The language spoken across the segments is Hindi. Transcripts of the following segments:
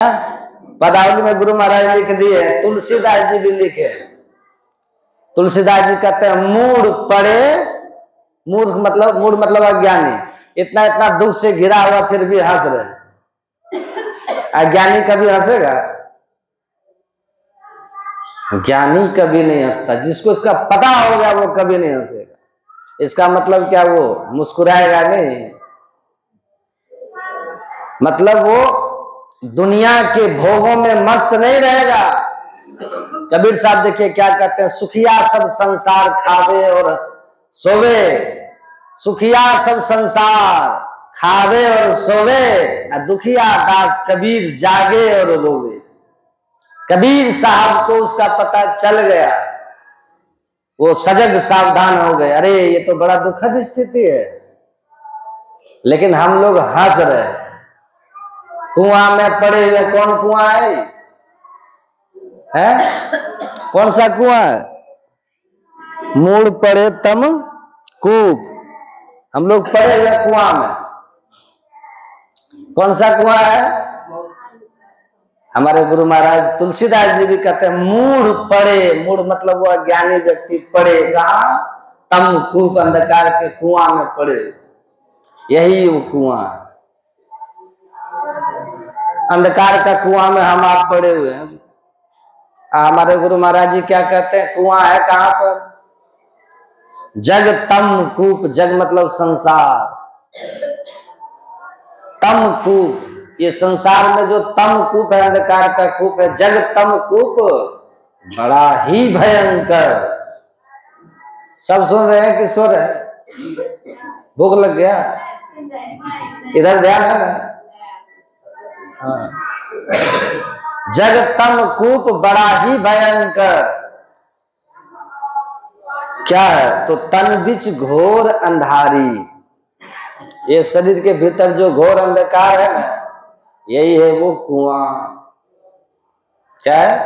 पदावली में गुरु महाराज लिख दिए, तुलसीदास जी भी लिखे। तुलसीदास जी कहते हैं मूड पड़े, मूर्ख मतलब मूड मतलब अज्ञानी, इतना इतना दुख से घिरा हुआ फिर भी हंस रहे। अज्ञानी कभी हंसेगा? ज्ञानी कभी नहीं हंसता। जिसको इसका पता होगा वो कभी नहीं हंसेगा। इसका मतलब क्या, वो मुस्कुराएगा नहीं, मतलब वो दुनिया के भोगों में मस्त नहीं रहेगा। कबीर साहब देखिए क्या कहते हैं, सुखिया सब संसार खावे और सोवे, सुखिया सब संसार खावे और सोवे, दुखिया दास कबीर जागे और रोवे। कबीर साहब को उसका पता चल गया, वो सजग सावधान हो गए, अरे ये तो बड़ा दुखद स्थिति है, लेकिन हम लोग हंस रहे। कुआं में पड़े हुए, कौन कुआं है? कौन सा कुआं है? मूड पड़े तम कूप। हम लोग पड़े हुए कुआं में। कौन सा कुआं है? हमारे गुरु महाराज तुलसीदास जी भी कहते हैं मूड पड़े, मूड मतलब वो अज्ञानी व्यक्ति पड़े कहाँ? तम कूप, अंधकार के कुआं में पड़े। यही वो कुआं है, अंधकार का कुआं में हम आप पड़े हुए हैं। हमारे गुरु महाराज जी क्या कहते हैं, कुआं है कहां पर? जग तम कूप, जग मतलब संसार, तम कूप, ये संसार में जो तम कूप है, अंधकार का कूप है, जग तम कूप बड़ा ही भयंकर। सब सुन रहे हैं कि सो रहे हैं? भूख लग गया? इधर ध्यान है ना? हाँ। जग तम कूप बड़ा ही भयंकर क्या है? तो तन बिच घोर अंधारी। ये शरीर के भीतर जो घोर अंधकार है ना, यही है वो कुआं। क्या है?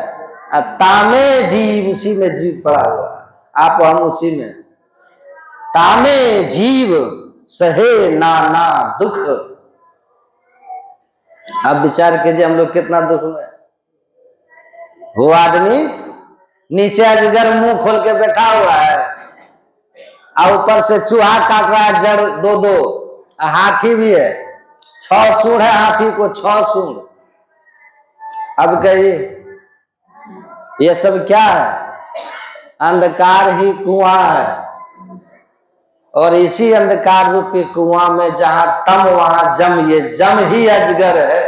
तामे जीव, उसी में जीव पड़ा हुआ, आप हम उसी में। तामे जीव सहे नाना दुख। आप विचार कीजिए हम लोग कितना दुख में। वो आदमी नीचे अजगर मुंह खोल के बैठा हुआ है, और ऊपर से चूहा काट रहा है, जड़ दो दो, हाथी भी है, 6 सूंड है हाथी को, 6 सूंड। अब कहिए ये सब क्या है? अंधकार ही कुआं है। और इसी अंधकार रूपी कुआं में जहां तम वहां जम, ये जम ही अजगर है।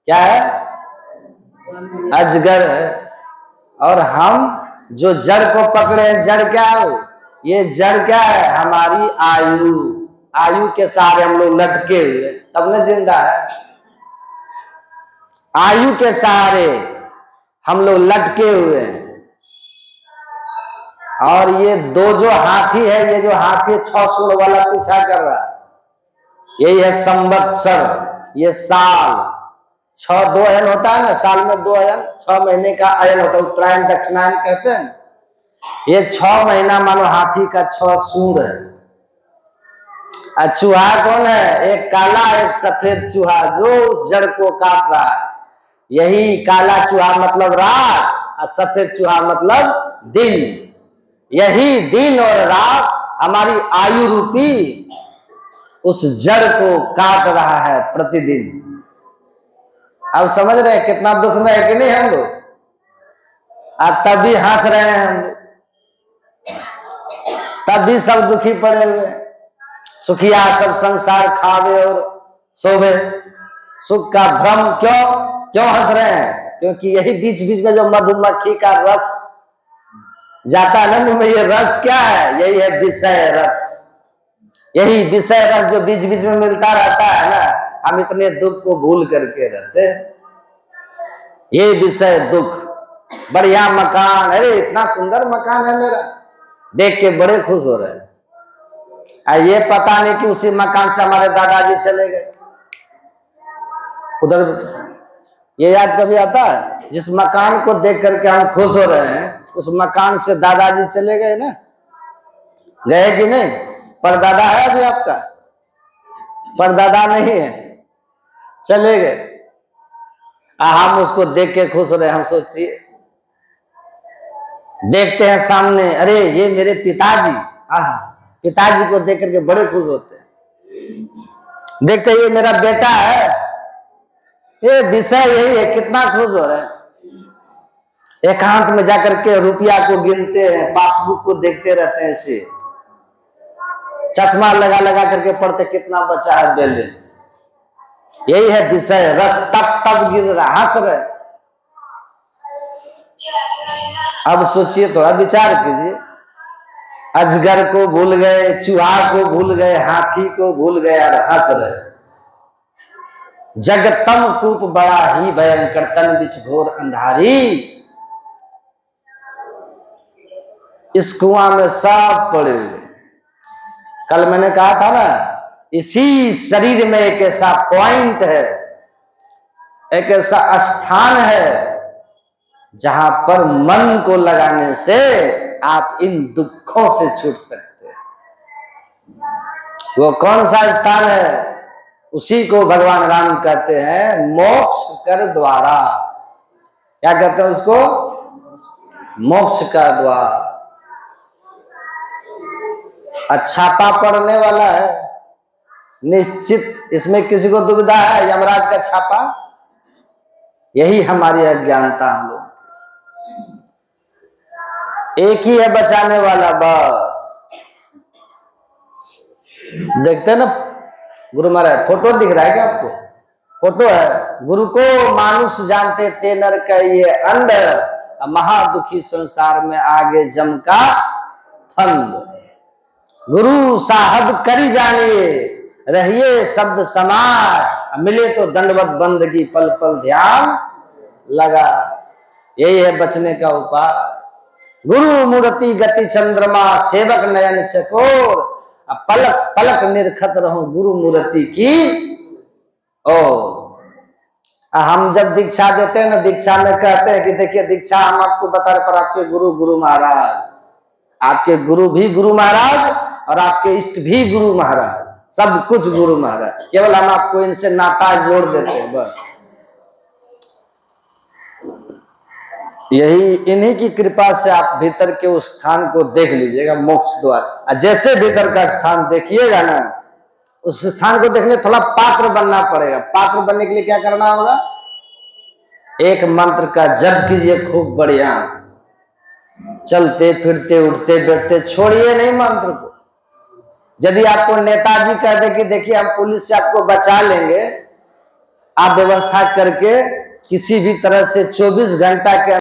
क्या है? अजगर है। और हम जो जड़ को पकड़े, जड़ क्या है? ये जड़ क्या है? हमारी आयु। आयु के सहारे हम लोग लटके हुए, तब न जिंदा है। आयु के सहारे हम लोग लटके हुए हैं। और ये दो जो हाथी है, ये जो हाथी 6 सूंड वाला पीछा कर रहा है, यही है संवत्सर, ये साल। 6 2 अयन होता है ना, साल में 2 अयन, 6 महीने का अयन होता है, उत्तरायण दक्षिणायन कहते हैं। ये 6 महीना मानो हाथी का 6 सूंड है। चूहा कौन है? एक काला एक सफेद चूहा जो उस जड़ को काट रहा है। यही काला चूहा मतलब रात, और सफेद चूहा मतलब दिन। यही दिन और रात हमारी आयु रूपी उस जड़ को काट रहा है प्रतिदिन। अब समझ रहे हैं कितना दुख में है कि नहीं हम लोग? तब भी हंस रहे हैं हम लोग, तब भी सब दुखी पड़े हुए। सुखिया सब संसार खावे और सोवे, सुख का भ्रम। क्यों हंस रहे हैं? क्योंकि यही बीच बीच में जो मधुमक्खी का रस जाता है ना मुंह में, ये रस क्या है? यही है विषय रस। यही विषय रस जो बीच बीच में मिलता रहता है ना, हम इतने दुख को भूल करके रहते हैं। ये विषय दुख। बढ़िया मकान, अरे इतना सुंदर मकान है मेरा, देख के बड़े खुश हो रहे हैं। ये पता नहीं कि उसी मकान से हमारे दादाजी चले गए उधर। ये याद कभी आता है? जिस मकान को देख करके हम खुश हो रहे हैं, उस मकान से दादाजी चले गए ना, गए कि नहीं? परदादा है अभी आपका? परदादा नहीं है, चले गए। हम उसको देख के खुश हो रहे। हम सोचिए, देखते हैं सामने, अरे ये मेरे पिताजी, पिताजी को देख करके बड़े खुश होते हैं। देखते ये मेरा बेटा है, ये विषय यही है, कितना खुश हो रहे हैं। एकांत में जाकर के रुपया को गिनते हैं, पासबुक को देखते रहते हैं, ऐसे चश्मा लगा लगा करके पढ़ते कितना बचा है बैलेंस। यही है विषय रस, तब तब गिर रहा, हंस रहे। अब सोचिए, थोड़ा विचार कीजिए, अजगर को भूल गए, चूहा को भूल गए, हाथी को भूल गए और हंस रहे। जगतम कूप बड़ा ही भयंकर, तन बिच घोर अंधारी। इस कुआं में सब पड़े हुए। कल मैंने कहा था ना, इसी शरीर में एक ऐसा पॉइंट है, एक ऐसा स्थान है जहां पर मन को लगाने से आप इन दुखों से छूट सकते हैं। वो कौन सा स्थान है? उसी को भगवान राम कहते हैं मोक्ष कर द्वारा। क्या कहते हैं उसको? मोक्ष का द्वार। छापा पड़ने वाला है निश्चित, इसमें किसी को दुविधा है? यमराज का छापा, यही हमारी अज्ञानता। हम लोग एक ही है बचाने वाला, बस। देखते हैं ना गुरु महाराज, फोटो दिख रहा है क्या आपको? फोटो है। गुरु को मानुष जानते थे नर का ये अंड, महादुखी संसार में आगे जम का फंद। गुरु साहब करी जानिए, रहिए शब्द समाज, मिले तो दंडवत बंदगी, पल पल ध्यान लगा। यही है बचने का उपाय। गुरु मूर्ति गति चंद्रमा, सेवक नयन चकोर, पलक पलक निरखत रहो गुरु मूर्ति की ओर। हम जब दीक्षा देते हैं ना, दीक्षा में कहते हैं कि देखिए दीक्षा हम आपको बता रहे, पर आपके गुरु गुरु महाराज, आपके गुरु भी गुरु महाराज और आपके इष्ट भी गुरु महाराज, सब कुछ गुरु महाराज। केवल हम आपको इनसे नाता जोड़ देते हैं, बस। यही इन्हीं की कृपा से आप भीतर के उस स्थान को देख लीजिएगा, मोक्ष द्वार। जैसे भीतर का स्थान देखिएगा ना, उस स्थान को देखने थोड़ा पात्र बनना पड़ेगा। पात्र बनने के लिए क्या करना होगा? एक मंत्र का जप कीजिए खूब बढ़िया, चलते फिरते उठते बैठते छोड़िए नहीं मंत्र को। यदि आपको नेताजी कह दे कि देखिए हम पुलिस से आपको बचा लेंगे, आप व्यवस्था करके किसी भी तरह से 24 घंटा के